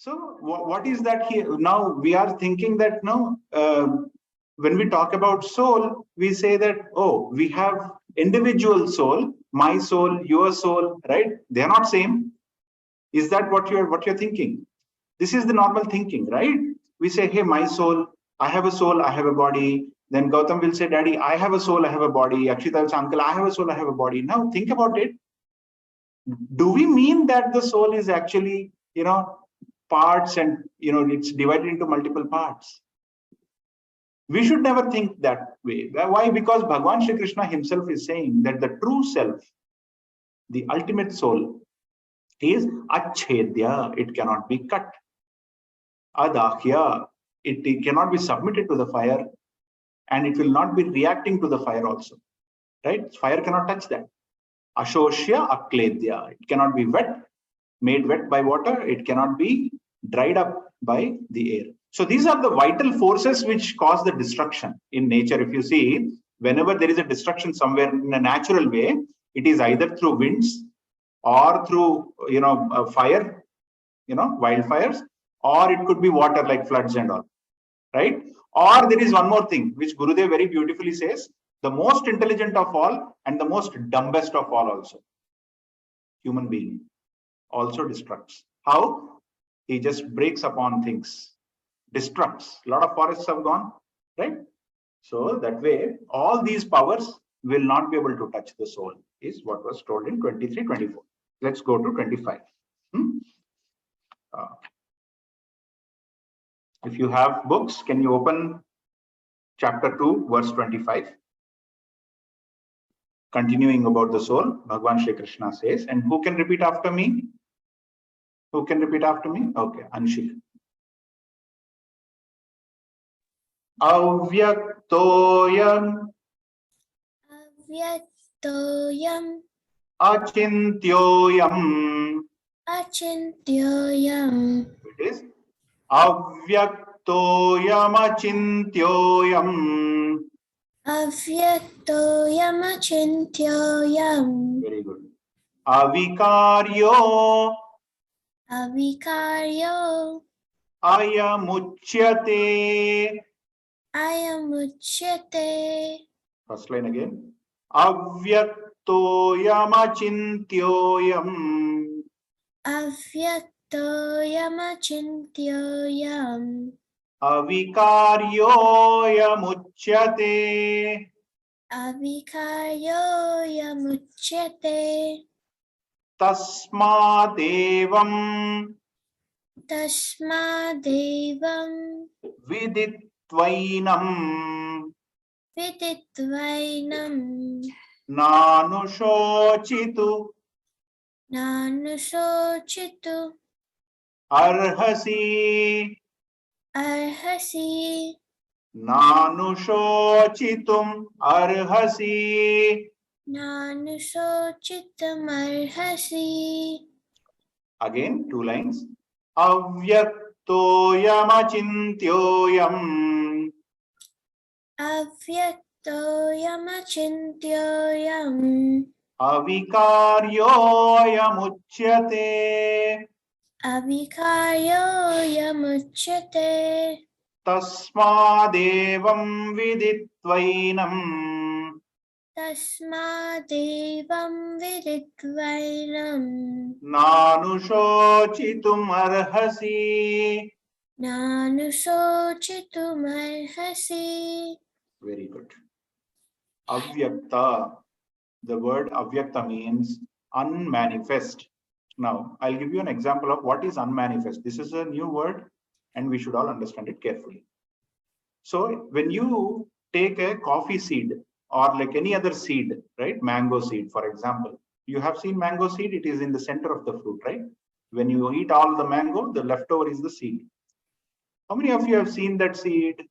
So what is that here? Now we are thinking that no, when we talk about soul, we say that, oh, we have individual soul, my soul, your soul, right? They are not same. Is that what you're thinking? This is the normal thinking, right? We say, hey, my soul, I have a soul, I have a body. Then Gautam will say, Daddy, I have a soul, I have a body. Akshita will say, Uncle, I have a soul, I have a body. Now think about it. Do we mean that the soul is actually, parts and, it's divided into multiple parts? We should never think that way. Why? Because Bhagavan Shri Krishna himself is saying that the true self, the ultimate soul, is achedya. It cannot be cut. Adahya. It cannot be submitted to the fire, and it will not be reacting to the fire also. Right? Fire cannot touch that. Ashoshya akledya. It cannot be wet, made wet by water. It cannot be dried up by the air. So these are the vital forces which cause the destruction in nature. If you see, whenever there is a destruction somewhere in a natural way, it is either through winds or through fire, wildfires, or it could be water like floods and all, right? Or there is one more thing which Gurudev very beautifully says: the most intelligent of all and the most dumbest of all also, human being, also destructs. How? He just breaks upon things, destructs. A lot of forests have gone, right? So that way, all these powers will not be able to touch the soul, is what was told in 23, 24. Let's go to 25. If you have books, can you open chapter 2, verse 25? Continuing about the soul, Bhagavan Shri Krishna says, and who can repeat after me? Who can repeat after me? Okay, Anshik. Avyaktoyam. Avyaktoyam. Achintyoyam. Achintyoyam. It is Avyaktoyam Achintyoyam. Avyaktoyam achintyoyam. Very good. Avikaryo. Avikaryo. Ayamuchyate. Ayamuchyate. First line again. Avyaktoyam Achintyoyam. Avyaktoyam achintyoyam. Avikaryoyamuchyate. Avikaryoyamuchyate. Tasmadevam. Tasmadevam. Viditvainam. Viditvainam. Nanushochitu. Nanusochitu. Arhasi. Arhasi. Nanushochitum arhasi. Nanusochitam arhasi. Again, 2 lines. Avyaktoyam achintyoyam. Avyaktoyam achintyoyam. Avikaryoyamuchyate. Avikaryoyamuchyate. Tasmadevam viditvainam. Tasmadevam viditvainam. Nanushochitum arhasi. Nanusochitum arhasi. Very good. Avyakta. The word avyakta means unmanifest. Now, I'll give you an example of what is unmanifest. This is a new word and we should all understand it carefully. So when you take a coffee seed or like any other seed, right? Mango seed, for example. You have seen mango seed, it is in the center of the fruit, right? When you eat all the mango, the leftover is the seed. How many of you have seen that seed?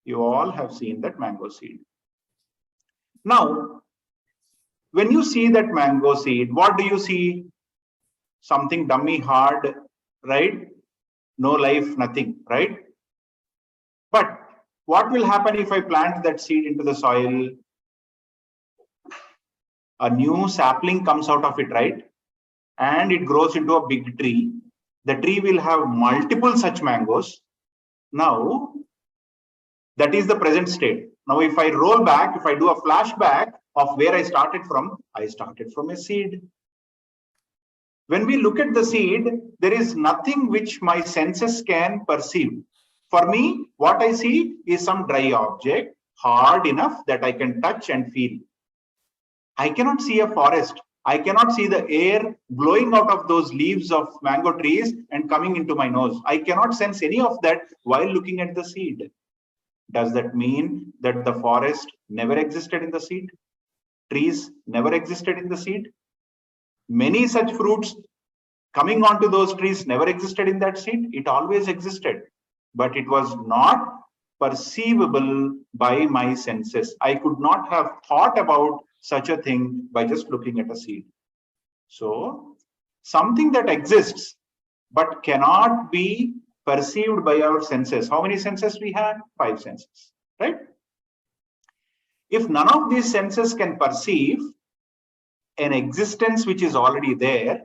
You all have seen that mango seed. Now, when you see that mango seed, what do you see? Something dummy, hard, right? No life, nothing, right? But what will happen if I plant that seed into the soil? A new sapling comes out of it, right? And it grows into a big tree. The tree will have multiple such mangoes. Now, that is the present state. Now, if I roll back, if I do a flashback of where I started from a seed. When we look at the seed, there is nothing which my senses can perceive. For me, what I see is some dry object, hard enough that I can touch and feel. I cannot see a forest. I cannot see the air blowing out of those leaves of mango trees and coming into my nose. I cannot sense any of that while looking at the seed. Does that mean that the forest never existed in the seed? Trees never existed in the seed? Many such fruits coming onto those trees never existed in that seed. It always existed, but it was not perceivable by my senses. I could not have thought about such a thing by just looking at a seed. So something that exists but cannot be perceived by our senses. How many senses we have? 5 senses, right? If none of these senses can perceive an existence which is already there,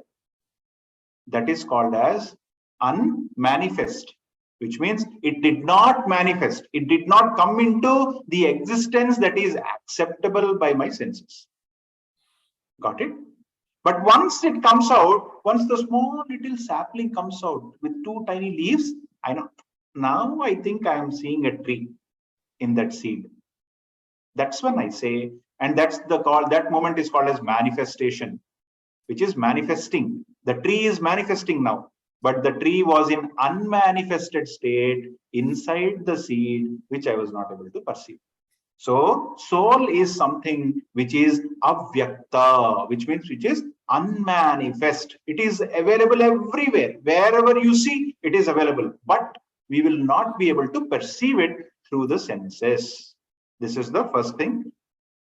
that is called as unmanifest, which means it did not manifest. It did not come into the existence that is acceptable by my senses. Got it? But once it comes out, once the small little sapling comes out with 2 tiny leaves, I know, now I think I am seeing a tree in that seed. That's when I say, and that's the call, that moment is called as manifestation, which is manifesting. The tree is manifesting now, but the tree was in unmanifested state inside the seed, which I was not able to perceive. So soul is something which is avyakta, which means which is unmanifest. It is available everywhere. Wherever you see, it is available, but we will not be able to perceive it through the senses. This is the first thing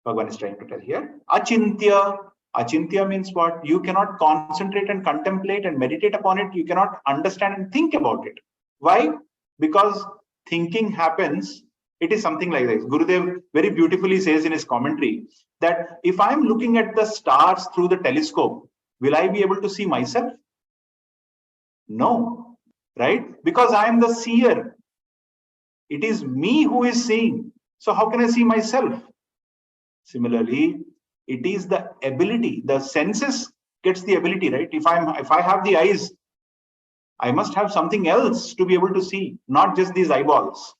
Bhagavan is trying to tell here. Achintya. Achintya means what? You cannot concentrate and contemplate and meditate upon it. You cannot understand and think about it. Why? Because thinking happens. It is something like this. Gurudev very beautifully says in his commentary that if I'm looking at the stars through the telescope, will I be able to see myself? No, right? Because I am the seer. It is me who is seeing. So how can I see myself? Similarly, it is the ability, the senses gets the ability, right? If I have the eyes, I must have something else to be able to see, not just these eyeballs,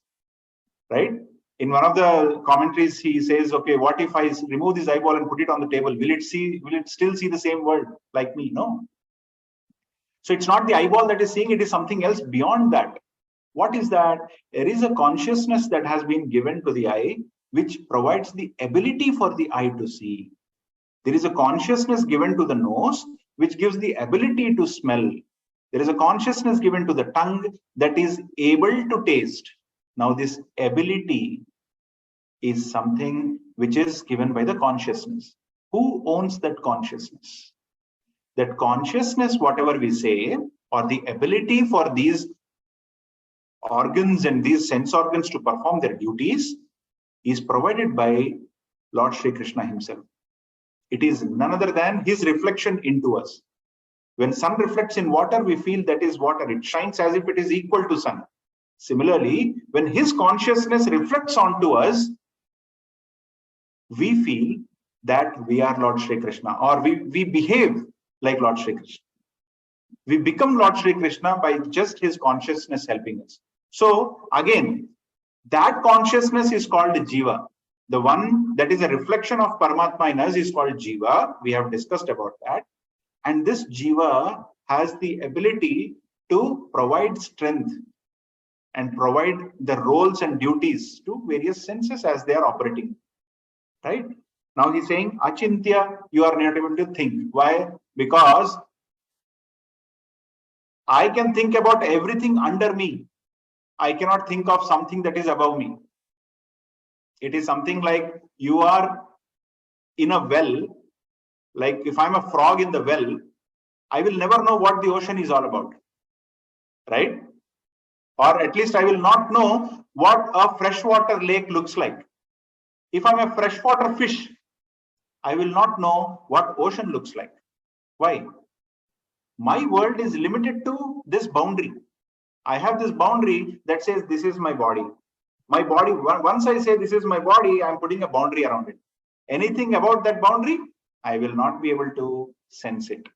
right? In one of the commentaries, he says, okay, what if I remove this eyeball and put it on the table? Will it still see the same world like me? No. So it's not the eyeball that is seeing, it is something else beyond that. What is that? There is a consciousness that has been given to the eye, which provides the ability for the eye to see. There is a consciousness given to the nose, which gives the ability to smell. There is a consciousness given to the tongue that is able to taste. Now, this ability is something which is given by the consciousness. Who owns that consciousness? That consciousness, whatever we say, or the ability for these organs and these sense organs to perform their duties is provided by Lord Shri Krishna himself. It is none other than his reflection into us. When sun reflects in water, we feel that is water. It shines as if it is equal to sun. Similarly, when his consciousness reflects onto us, we feel that we are Lord Shri Krishna, or we behave like Lord Shri Krishna. We become Lord Shri Krishna by just his consciousness helping us. So again, that consciousness is called Jiva. The one that is a reflection of Paramatma in us is called Jiva. We have discussed about that. And this Jiva has the ability to provide strength and provide the roles and duties to various senses as they are operating. Right? Now he's saying, Achintya, you are not able to think. Why? Because I can think about everything under me. I cannot think of something that is above me. It is something like you are in a well. Like if I'm a frog in the well, I will never know what the ocean is all about. Right? Or at least I will not know what a freshwater lake looks like. If I'm a freshwater fish, I will not know what ocean looks like. Why? My world is limited to this boundary. I have this boundary that says this is my body. My body, once I say this is my body, I'm putting a boundary around it. Anything about that boundary, I will not be able to sense it.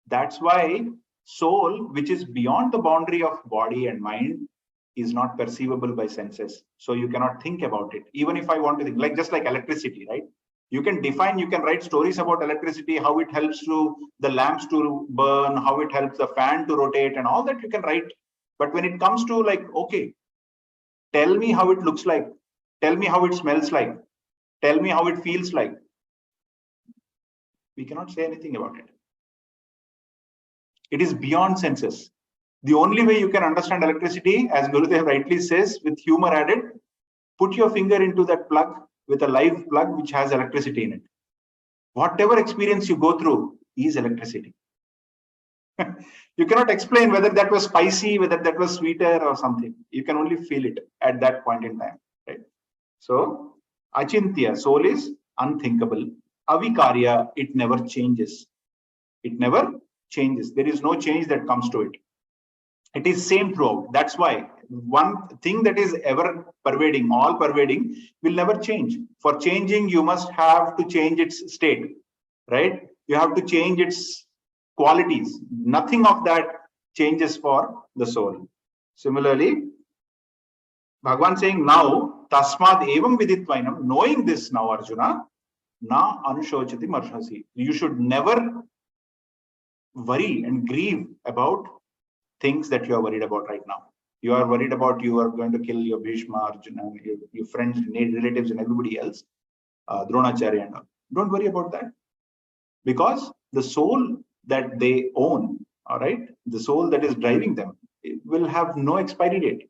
That's why soul, which is beyond the boundary of body and mind, is not perceivable by senses. So you cannot think about it. Even if I want to think, like just like electricity, right? You can define, you can write stories about electricity, how it helps to the lamps to burn, how it helps the fan to rotate, and all that you can write. But when it comes to like, okay, tell me how it looks like, tell me how it smells like, tell me how it feels like, we cannot say anything about it. It is beyond senses. The only way you can understand electricity, as Gurudev rightly says, with humor added, put your finger into that plug with a live plug which has electricity in it. Whatever experience you go through is electricity. You cannot explain whether that was spicy, whether that was sweeter or something. You can only feel it at that point in time. Right? So, achintya, soul is unthinkable. Avikarya, it never changes. It never changes. There is no change that comes to it. It is same throughout. That's why one thing that is ever pervading, all pervading, will never change. For changing, you must have to change its state, right? You have to change its qualities. Nothing of that changes for the soul. Similarly, Bhagavan saying now, tasmad evam viditvainam, knowing this now, Arjuna, na anushochati marhasi. You should never worry and grieve about things that you are worried about right now. You are worried about you are going to kill your Bhishma, Arjuna, your friends, relatives, and everybody else, Dronacharya and all. Don't worry about that. Because the soul that they own, all right, the soul that is driving them, it will have no expiry date.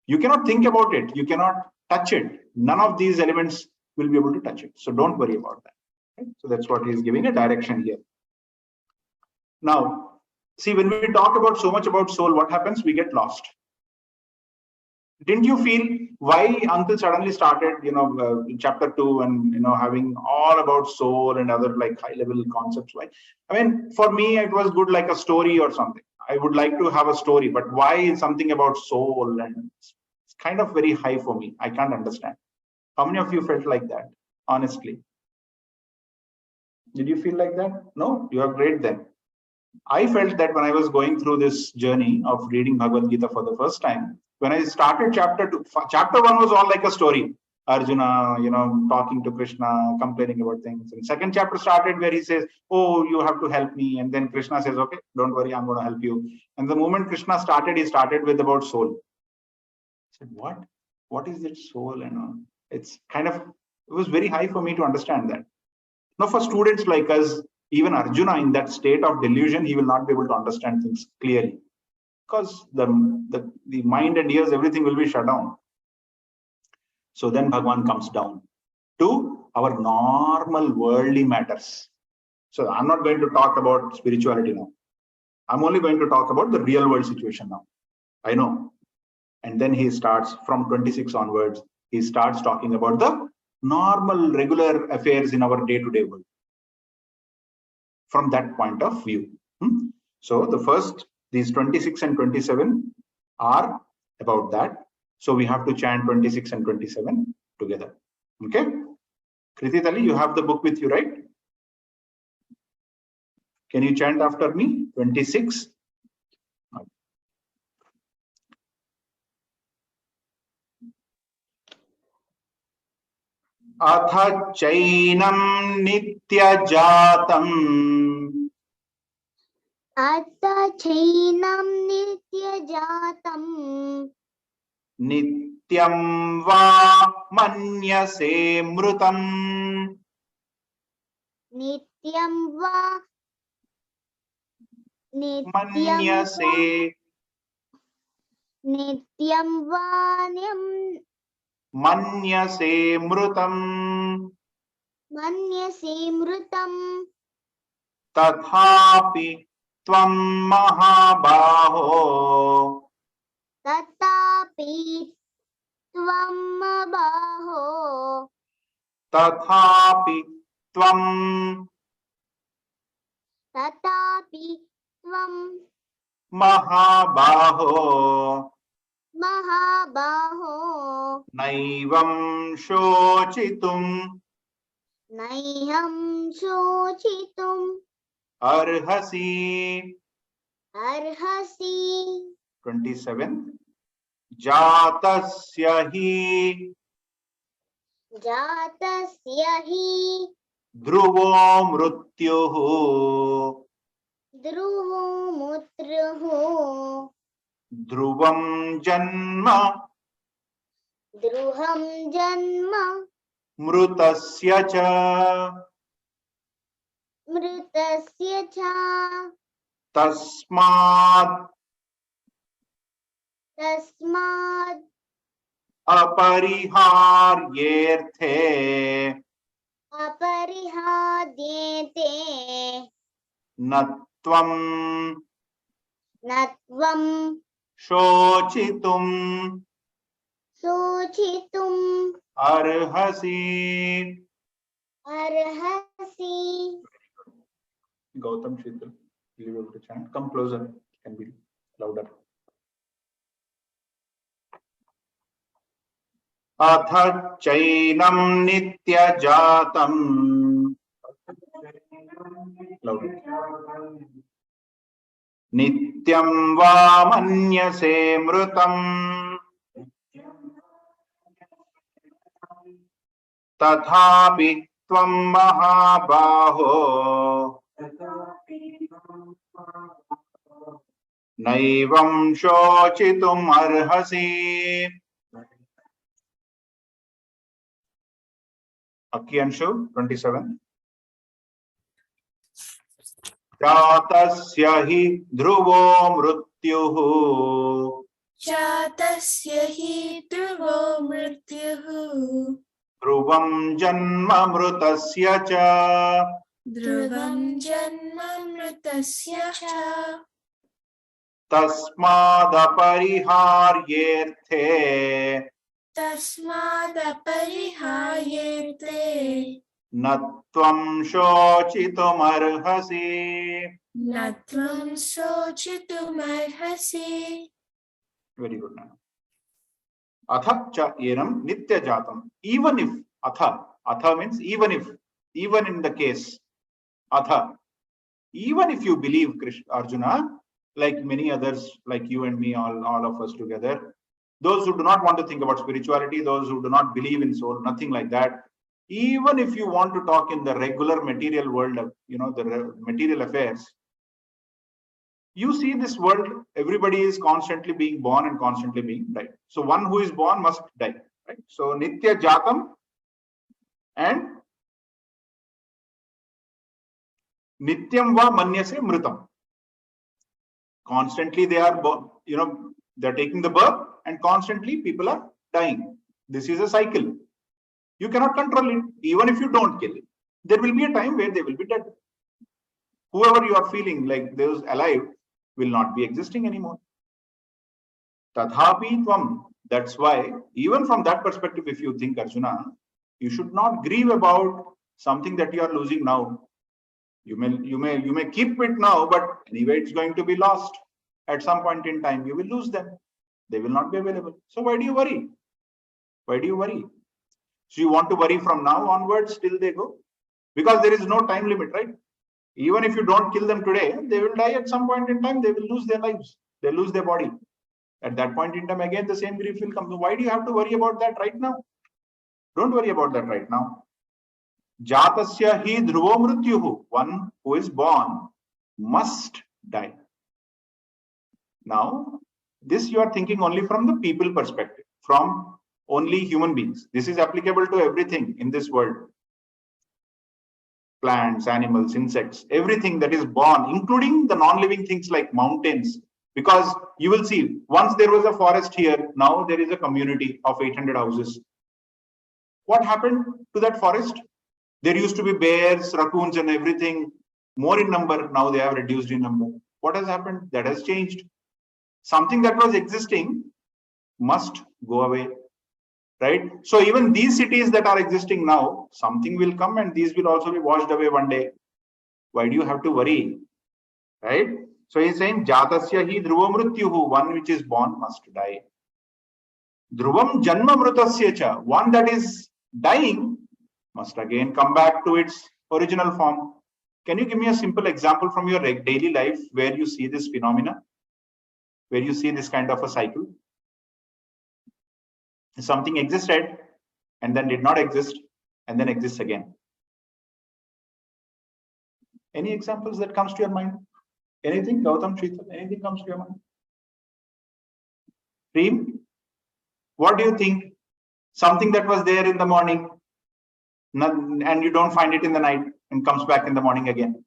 You cannot think about it. You cannot touch it. None of these elements will be able to touch it. So don't worry about that. Okay? So that's what he is giving a direction here. Now, see, when we talk about so much about soul, what happens? We get lost. Didn't you feel why Uncle suddenly started, chapter 2 and, having all about soul and other like high level concepts? Why? I mean, for me, it was good like a story or something. I would like to have a story, but why something about soul? And it's kind of very high for me. I can't understand. How many of you felt like that? Honestly. Did you feel like that? No, you are great then. I felt that when I was going through this journey of reading Bhagavad Gita for the first time, when I started chapter 2, chapter 1 was all like a story. Arjuna, talking to Krishna, complaining about things. And second chapter started where he says, oh, you have to help me. And then Krishna says, okay, don't worry, I'm going to help you. And the moment Krishna started, he started with about soul. I said, what? What is it soul? It's kind of, it was very high for me to understand that. Now, for students like us, even Arjuna in that state of delusion, he will not be able to understand things clearly because the mind and ears, everything will be shut down. So then Bhagavan comes down to our normal worldly matters. So I'm not going to talk about spirituality now. I'm only going to talk about the real world situation now. I know. And then he starts from 26 onwards, he starts talking about the normal, regular affairs in our day-to-day world. From that point of view. So the first, these 26 and 27 are about that. So we have to chant 26 and 27 together. Okay. Krititali, you have the book with you, right? Can you chant after me? 26. Atha chainam nitya jatam. Atha chainam nitya jatam. Nityam va manyase mrutam. Nityam va Manyase. Nityam vanyam Manyase mrutam. manyase mrutam. Tathapi tvam mahabaho. Tatapi tvam mahabaho. Tathapi tvam. Tatapi Tvam Mahabaho Mahabaho Naivam Shochitum Naiham Shochitum Arhasi. Arhasi 27. Jatasya hi Jatasya hi Dhruvo Mrutyuhu Dhruvo Mutraho Dhruvam Janma Dhruham Janma Mrutasya cha Mritasya cha Tasmad Tasmad Apariharyerthe Aparihadyete Natvam Natvam Shochitum Suchitum Arhasi. Arhasi Gautam Sheetal, will you be able to chant? Come closer, can be louder. Atha chainam nitya jatam. Louder. Nityam va manyase mrutam. Tathapi tvam mahabaho. Naivam shochitum arhasi. Akianshu 27. Jatasya hi dhruvo mrutyuhu Jatasya hi dhruvo mrityuhu dhruvam janma mrutasya cha dhruvam janma mritasya cha tasmadapariharyerthe tasmadapariharyete natvam shochitum arhasi. natvam sochitumarhasi. Very good. Atha cha enam nitya jatam. Even if atha means even if, even in the case atha, even if you believe Krishna, Arjuna, like many others, like you and me, all of us together, those who do not want to think about spirituality, those who do not believe in soul, nothing like that. Even if you want to talk in the regular material world of, the material affairs, you see this world, everybody is constantly being born and constantly being died. So one who is born must die, right? So nitya jatam and nityam va manyase mritam. Constantly they are, they're taking the birth and constantly people are dying. This is a cycle. You cannot control it. Even if you don't kill it, there will be a time where they will be dead. Whoever you are feeling like those alive will not be existing anymore. Tadhapi tvam. That's why, even from that perspective, if you think, Arjuna, you should not grieve about something that you are losing now. You may keep it now, but anyway, it's going to be lost. At some point in time, you will lose them. They will not be available. So why do you worry? Why do you worry? So you want to worry from now onwards till they go? Because there is no time limit, right? Even if you don't kill them today, they will die at some point in time. They will lose their lives. They lose their body. At that point in time, again, the same grief will come. So why do you have to worry about that right now? Don't worry about that right now. Jatasya hi dhruvo mrityuhu. One who is born must die. Now, this you are thinking only from the people perspective, from only human beings. This is applicable to everything in this world. Plants, animals, insects, everything that is born, including the non-living things like mountains. Because you will see, once there was a forest here, now there is a community of 800 houses. What happened to that forest? There used to be bears, raccoons and everything, more in number. Now they have reduced in number. What has happened? That has changed. Something that was existing must go away, right? So even these cities that are existing now, something will come and these will also be washed away one day. Why do you have to worry, right? So he's saying Jatasya hi dhruva mrityuhu, one which is born must die. Dhruvam janma mrutasya cha, one that is dying must again come back to its original form. Can you give me a simple example from your daily life where you see this phenomena, where you see this kind of a cycle? Something existed and then did not exist and then exists again. Any examples that comes to your mind? Anything, Gautam, Sheetal, anything comes to your mind? Reem, what do you think? Something that was there in the morning and you don't find it in the night and comes back in the morning again.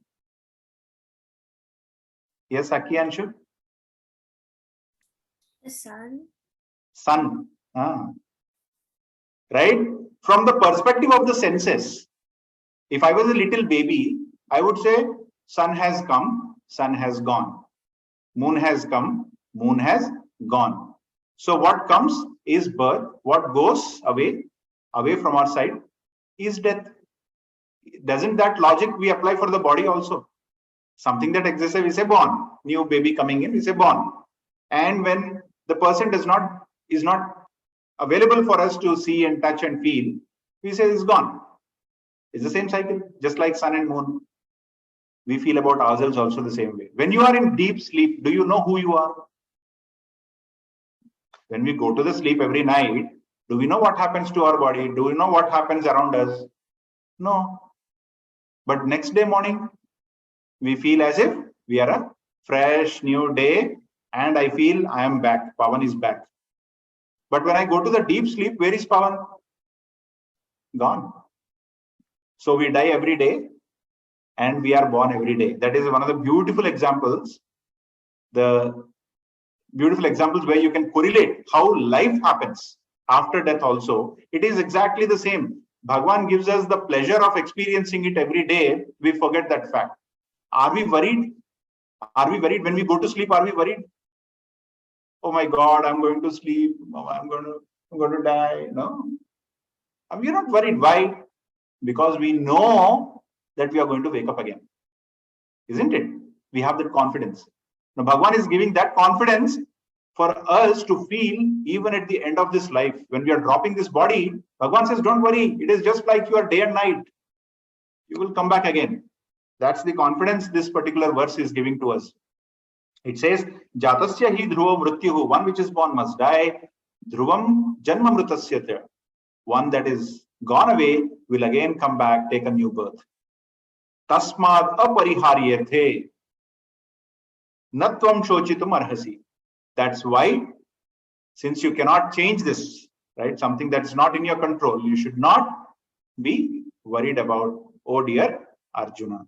Yes, Aki, Anshu? The sun. Sun. Right? From the perspective of the senses, if I was a little baby, I would say sun has come, sun has gone. Moon has come, moon has gone. So what comes is birth. What goes away from our side is death. Doesn't that logic we apply for the body also? Something that exists, we say born. New baby coming in, we say born. And when the person is not available for us to see and touch and feel, we say it's gone. It's the same cycle, just like sun and moon. We feel about ourselves also the same way. When you are in deep sleep, do you know who you are? When we go to the sleep every night, do we know what happens to our body? Do we know what happens around us? No. But next day morning, we feel as if we are a fresh new day and I feel I am back. Pavan is back. But when I go to the deep sleep, where is Pavan? Gone. So we die every day and we are born every day. That is one of the beautiful examples. The beautiful examples where you can correlate how life happens after death also. It is exactly the same. Bhagwan gives us the pleasure of experiencing it every day. We forget that fact. Are we worried? Are we worried when we go to sleep? Are we worried? Oh my God, I'm going to sleep. Oh, I'm going to die. No, we're not worried. Why? Because we know that we are going to wake up again. Isn't it? We have that confidence. Now, Bhagwan is giving that confidence for us to feel even at the end of this life. When we are dropping this body, Bhagwan says, don't worry. It is just like your day and night. You will come back again. That's the confidence this particular verse is giving to us. It says, Jatasya hi dhruva mrityuhu, one which is born must die. Dhruvam janma mritasya, one that is gone away will again come back, take a new birth. Tasmad apariharyarthe natvam shochitum arhasi. That's why, since you cannot change this, right? Something that's not in your control, you should not be worried about, oh dear Arjuna.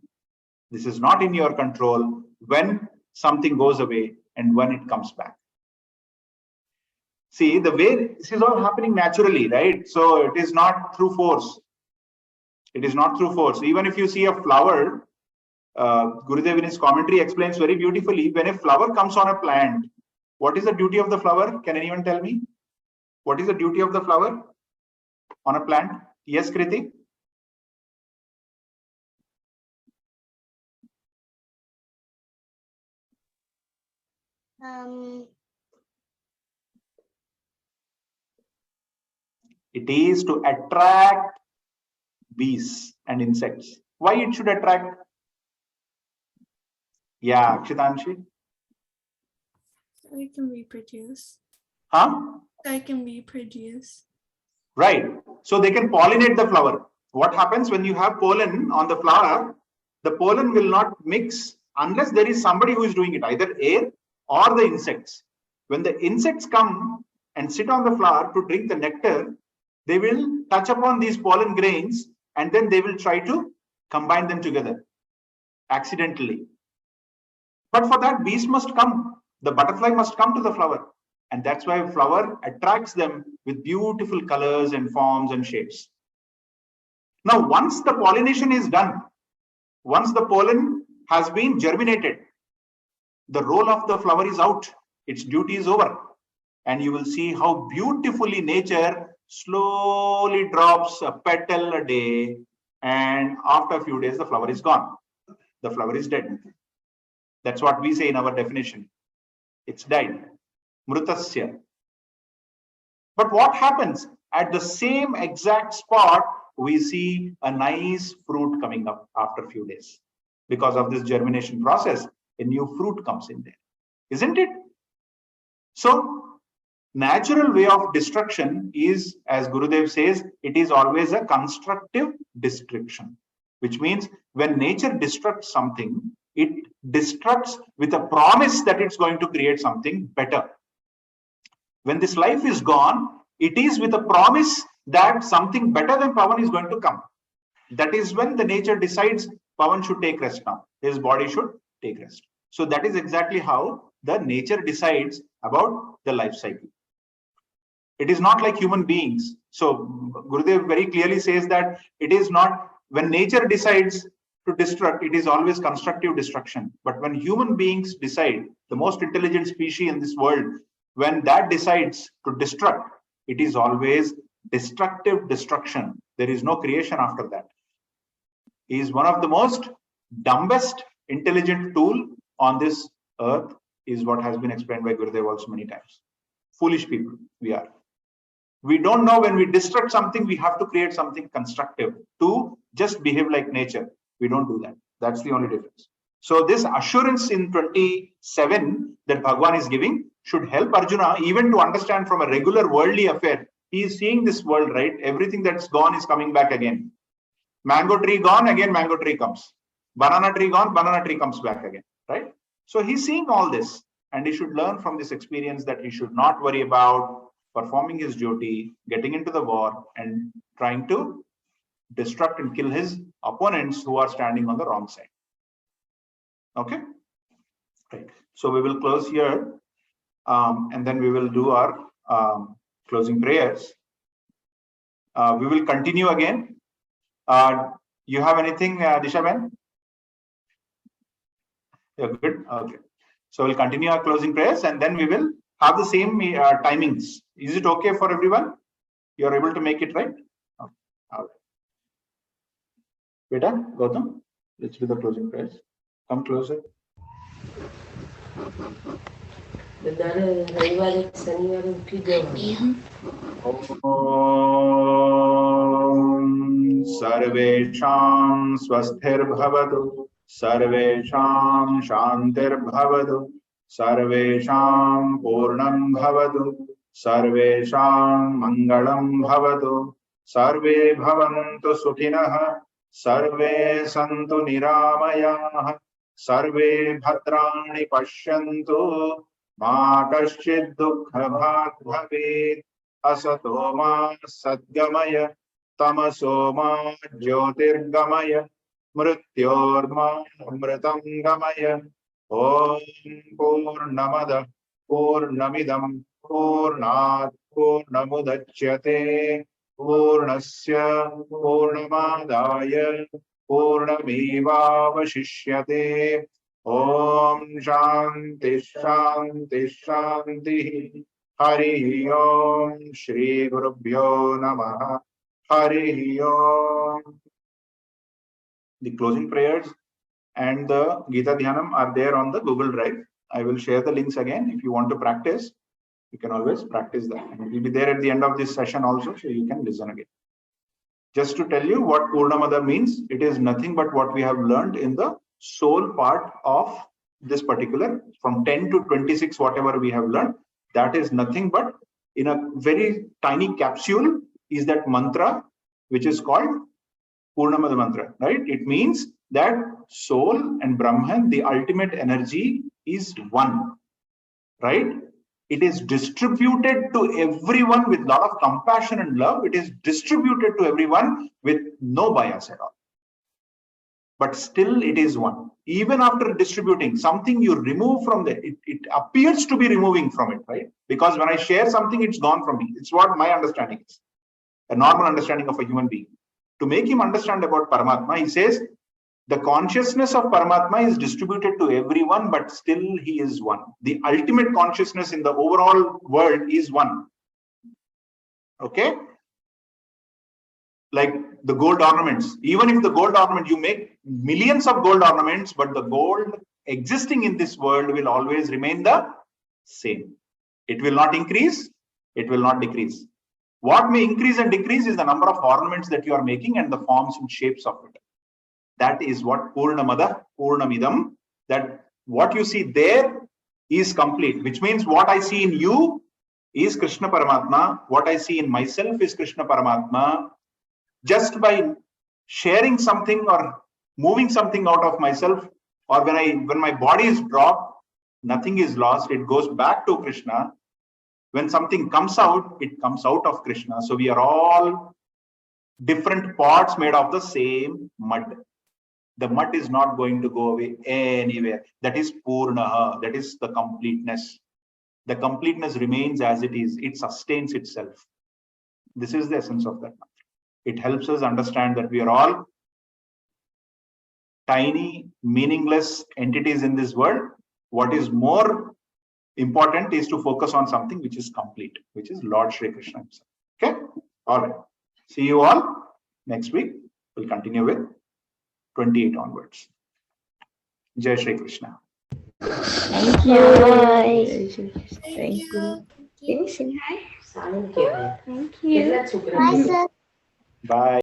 This is not in your control when something goes away and when it comes back. See, the way this is all happening naturally, right? So it is not through force. It is not through force. Even if you see a flower, Gurudev in his commentary explains very beautifully, when a flower comes on a plant, what is the duty of the flower? Can anyone tell me? What is the duty of the flower on a plant? Yes, Kriti? It is to attract bees and insects. Why it should attract? Yeah, Akshitanshi? So it can reproduce. Huh? So it can reproduce. Right. So they can pollinate the flower. What happens when you have pollen on the flower? The pollen will not mix unless there is somebody who is doing it, either air or the insects. When the insects come and sit on the flower to drink the nectar, they will touch upon these pollen grains and then they will try to combine them together accidentally. But for that, bees must come. The butterfly must come to the flower. And that's why flower attracts them with beautiful colors and forms and shapes. Now, once the pollination is done, once the pollen has been germinated, the role of the flower is out. Its duty is over. And you will see how beautifully nature slowly drops a petal a day. And after a few days, the flower is gone. The flower is dead. That's what we say in our definition. It's died. Mrutasya. But what happens? At the same exact spot, we see a nice fruit coming up after a few days. Because of this germination process, a new fruit comes in there. Isn't it? So, natural way of destruction is, as Gurudev says, it is always a constructive destruction. Which means when nature destructs something, it destructs with a promise that it's going to create something better. When this life is gone, it is with a promise that something better than Pavan is going to come. That is when the nature decides Pavan should take rest now. His body should take rest. So that is exactly how the nature decides about the life cycle. It is not like human beings. So Gurudev very clearly says that it is not when nature decides to destruct, it is always constructive destruction. But when human beings decide, the most intelligent species in this world, when that decides to destruct, it is always destructive destruction. There is no creation after that. He is one of the most dumbest intelligent tool on this earth, is what has been explained by Gurudev also many times. Foolish people we are. We don't know when we destruct something, we have to create something constructive to just behave like nature. We don't do that. That's the only difference. So this assurance in 27 that Bhagwan is giving should help Arjuna even to understand from a regular worldly affair. He is seeing this world, right? Everything that's gone is coming back again. Mango tree gone, again mango tree comes. Banana tree gone, banana tree comes back again, right? So he's seeing all this, and he should learn from this experience that he should not worry about performing his duty, getting into the war, and trying to destruct and kill his opponents who are standing on the wrong side. Okay, right. So we will close here, and then we will do our closing prayers. We will continue again. You have anything, Disha-ben? You're good? Okay. So we'll continue our closing prayers, and then we will have the same timings. Is it okay for everyone? You're able to make it, right? Okay. Okay. Beta, Gautam, let's do the closing prayers. Come closer. Om Sarvesham Swasthir Bhavatu Sarvesham Shantir Bhavatu Sarvesham Purnam Bhavatu Sarvesham Mangalam Bhavatu Sarve Bhavantu Sukhinah Sarve Santu Niramayah Sarve Bhadrani Pashyantu Ma Kaschid Dukkha Bhag Bhavet Asato Ma Sadgamaya Tamaso Ma Jyotirgamaya Mrityorma Amritam Gamaya Om Purnamada Purnamidam Purnat Purnamudachyate Purnasya Purnamadaya Purnamevavashishyate Om Shanti Shanti Shanti Hari Om Shri Gurubhyo Namaha Hari Om. The closing prayers and the Gita Dhyanam are there on the Google Drive. I will share the links again. If you want to practice, you can always practice that. And it will be there at the end of this session also, so you can listen again. Just to tell you what Purnamada means, it is nothing but what we have learned in the soul part of this particular, from 10 to 26, whatever we have learned, that is nothing but in a very tiny capsule is that mantra, which is called Purnamada mantra, right? It means that soul and Brahman, the ultimate energy, is one, right? It is distributed to everyone with a lot of compassion and love. It is distributed to everyone with no bias at all. But still it is one. Even after distributing, something you remove from it appears to be removing from it, right? Because when I share something, it's gone from me. It's what my understanding is, a normal understanding of a human being. To make him understand about Paramatma, he says, the consciousness of Paramatma is distributed to everyone, but still he is one. The ultimate consciousness in the overall world is one. Okay? Like the gold ornaments. Even if the gold ornament, you make millions of gold ornaments, but the gold existing in this world will always remain the same. It will not increase, it will not decrease. What may increase and decrease is the number of ornaments that you are making and the forms and shapes of it. That is what Purnamada, Purnamidam, that what you see there is complete, which means what I see in you is Krishna Paramatma, what I see in myself is Krishna Paramatma. Just by sharing something or moving something out of myself, or when my body is dropped, nothing is lost, it goes back to Krishna. When something comes out, it comes out of Krishna. So we are all different pots made of the same mud. The mud is not going to go away anywhere. That is Purnaha, that is the completeness. The completeness remains as it is, it sustains itself. This is the essence of that. It helps us understand that we are all tiny, meaningless entities in this world. What is more important is to focus on something which is complete, which is Lord Shri Krishna himself. Okay? All right. See you all next week. We'll continue with 28 onwards. Jai Shri Krishna. Thank you. Thank you. Ini sing hai. Saling kira. Thank you. Kira juga. Bye, sir. Bye.